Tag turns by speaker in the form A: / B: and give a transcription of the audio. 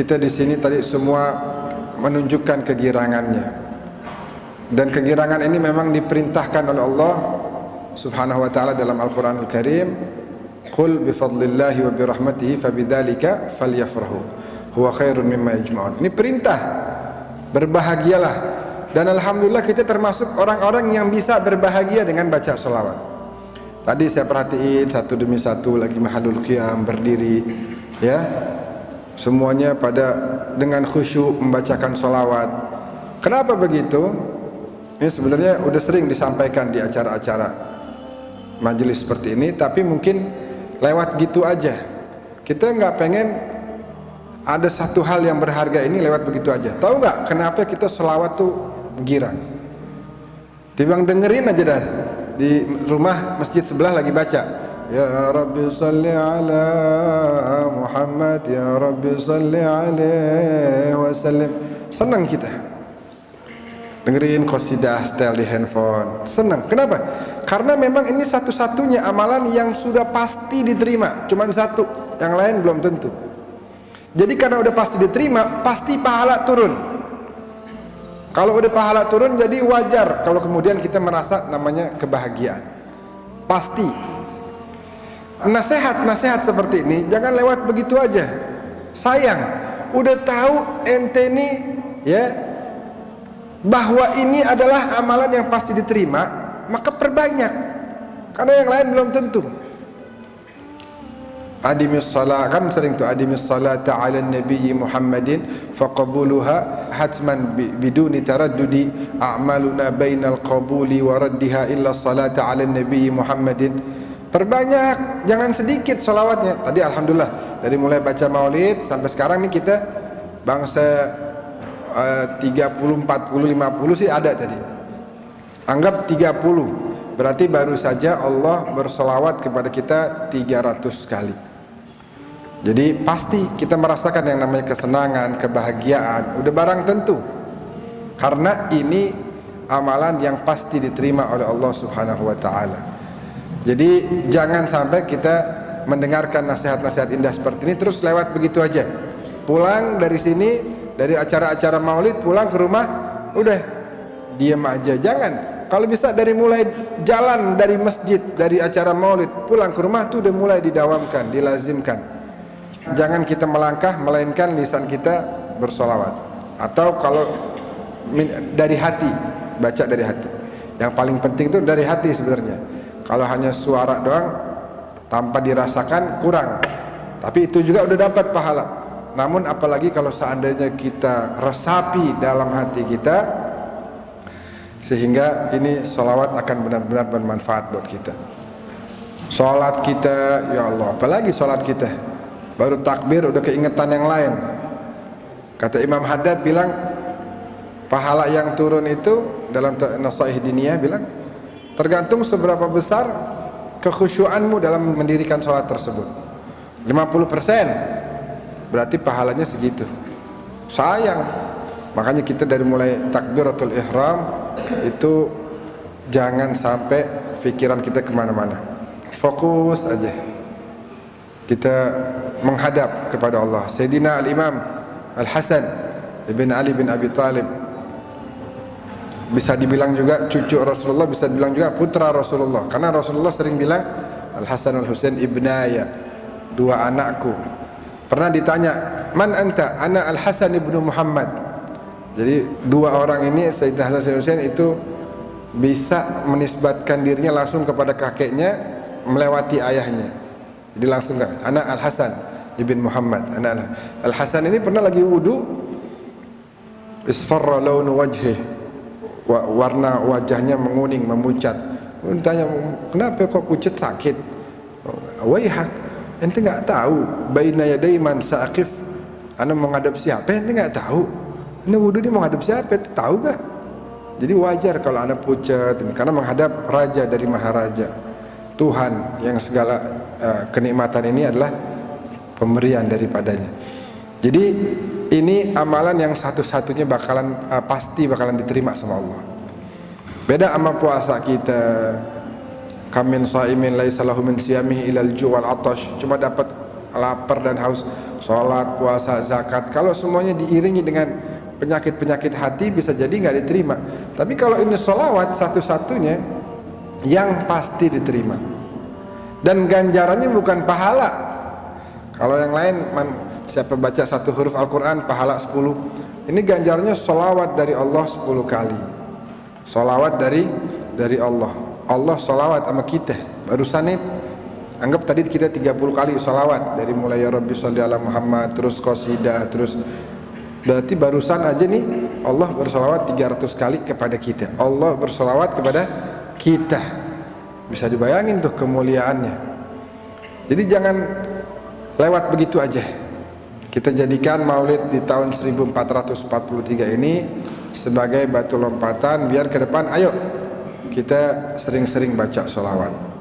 A: kita di sini tadi semua menunjukkan kegirangannya, dan kegirangan ini memang diperintahkan oleh Allah Subhanahu wa taala dalam Al-Qur'anul Karim. Qul bi fadlillahi wa bi rahmatihi fabidzalika falyafrahu huwa khairun mimma yajma'un. Ini perintah, berbahagialah, dan alhamdulillah kita termasuk orang-orang yang bisa berbahagia dengan baca sholawat. Tadi saya perhatiin satu demi satu lagi mahalul qiyam berdiri, ya, semuanya pada dengan khusyuk membacakan sholawat. Kenapa begitu? Ini sebenarnya udah sering disampaikan di acara-acara majelis seperti ini, tapi mungkin lewat gitu aja. Kita nggak pengen ada satu hal yang berharga ini lewat begitu aja. Tahu nggak kenapa kita sholawat tuh girang? Timbang dengerin aja dah di rumah masjid sebelah lagi baca, ya Rabbi salli ala Muhammad, ya Rabbi salli alaihi wasallam. Senang kita dengerin qasidah style di handphone, senang. Kenapa? Karena memang ini satu-satunya amalan yang sudah pasti diterima, cuman satu, yang lain belum tentu. Jadi karena udah pasti diterima, pasti pahala turun. Kalau udah pahala turun, jadi wajar kalau kemudian kita merasa namanya kebahagiaan. Pasti. Nasihat-nasihat seperti ini jangan lewat begitu aja. Sayang, udah tahu ente nih, ya, bahwa ini adalah amalan yang pasti diterima, maka perbanyak, karena yang lain belum tentu. Adimis salat, kan sering tuh, adimis salata ala nabiyyi Muhammadin faqabuluha hatman biduni taraddudi a'maluna bainal qabuli wa raddiha illa salata ala nabiyyi Muhammadin. Perbanyak, jangan sedikit sholawatnya. Tadi alhamdulillah dari mulai baca maulid sampai sekarang nih kita bangsa 30, 40, 50 sih ada tadi. Anggap 30, berarti baru saja Allah bersolawat kepada kita 300 kali. Jadi pasti kita merasakan yang namanya kesenangan, kebahagiaan, udah barang tentu. Karena ini amalan yang pasti diterima oleh Allah Subhanahu wa taala. Jadi jangan sampai kita mendengarkan nasihat-nasihat indah seperti ini terus lewat begitu aja. Pulang dari sini, dari acara-acara maulid, pulang ke rumah udah diam aja. Jangan. Kalau bisa dari mulai jalan dari masjid, dari acara maulid, pulang ke rumah tuh udah mulai didawamkan, dilazimkan. Jangan kita melangkah, melainkan lisan kita bersolawat. Atau kalau dari hati, baca dari hati. Yang paling penting itu dari hati sebenarnya. Kalau hanya suara doang tanpa dirasakan kurang, tapi itu juga udah dapat pahala. Namun apalagi kalau seandainya kita resapi dalam hati kita, sehingga ini sholawat akan benar-benar bermanfaat buat kita. Sholat kita, ya Allah, apalagi sholat kita baru takbir udah keingetan yang lain. Kata Imam Haddad bilang, pahala yang turun itu dalam Nasaih Diniyah bilang, tergantung seberapa besar kekhusyuanmu dalam mendirikan sholat tersebut. 50% berarti pahalanya segitu. Sayang, makanya kita dari mulai takbiratul ihram itu jangan sampai pikiran kita kemana-mana, fokus aja kita menghadap kepada Allah. Sayyidina Al-Imam Al-Hasan ibn Ali bin Abi Talib, bisa dibilang juga cucu Rasulullah, bisa dibilang juga putra Rasulullah, karena Rasulullah sering bilang Al-Hasan Al-Husain ibnaya, dua anakku. Pernah ditanya, man anta? Ana Al-Hasan ibnu Muhammad. Jadi dua orang ini, Sayyidina Hasan Husain itu bisa menisbatkan dirinya langsung kepada kakeknya melewati ayahnya. Jadi langsung kan, anak Al-Hasan ibn Muhammad. Anak Al-Hasan ini pernah lagi wudu, isfarra launu wajhih, warna wajahnya menguning, memucat. Tanya, kenapa kok pucat, sakit? Waihak, ente nggak tahu baina yaday man saqif, ana menghadap siapa? Ente nggak tahu. Ana wudu dia menghadap siapa? Ente tahu gak? Jadi wajar kalau ana pucat, karena menghadap raja dari maharaja, Tuhan yang segala kenikmatan ini adalah pemberian daripadanya. Jadi ini amalan yang satu-satunya bakalan pasti bakalan diterima sama Allah. Beda sama puasa kita. Kamin shaimin laisa lahu min siyamihi ilal ju' wal atash, cuma dapat lapar dan haus, sholat, puasa, zakat, kalau semuanya diiringi dengan penyakit-penyakit hati bisa jadi nggak diterima. Tapi kalau ini sholawat satu-satunya yang pasti diterima, dan ganjarannya bukan pahala. Kalau yang lain siapa baca satu huruf Al-Quran pahala 10, ini ganjarannya sholawat dari Allah 10 kali. Sholawat dari Allah. Allah sholawat sama kita. Barusan nih, anggap tadi kita 30 kali sholawat, dari mulai ya Rabbi sholli ala Muhammad, terus qasidah, terus berarti barusan aja nih Allah bersolawat 300 kali kepada kita. Allah bersolawat kepada kita. Bisa dibayangin tuh kemuliaannya. Jadi jangan lewat begitu aja. Kita jadikan maulid di tahun 1443 ini sebagai batu lompatan biar ke depan ayo kita sering-sering baca sholawat.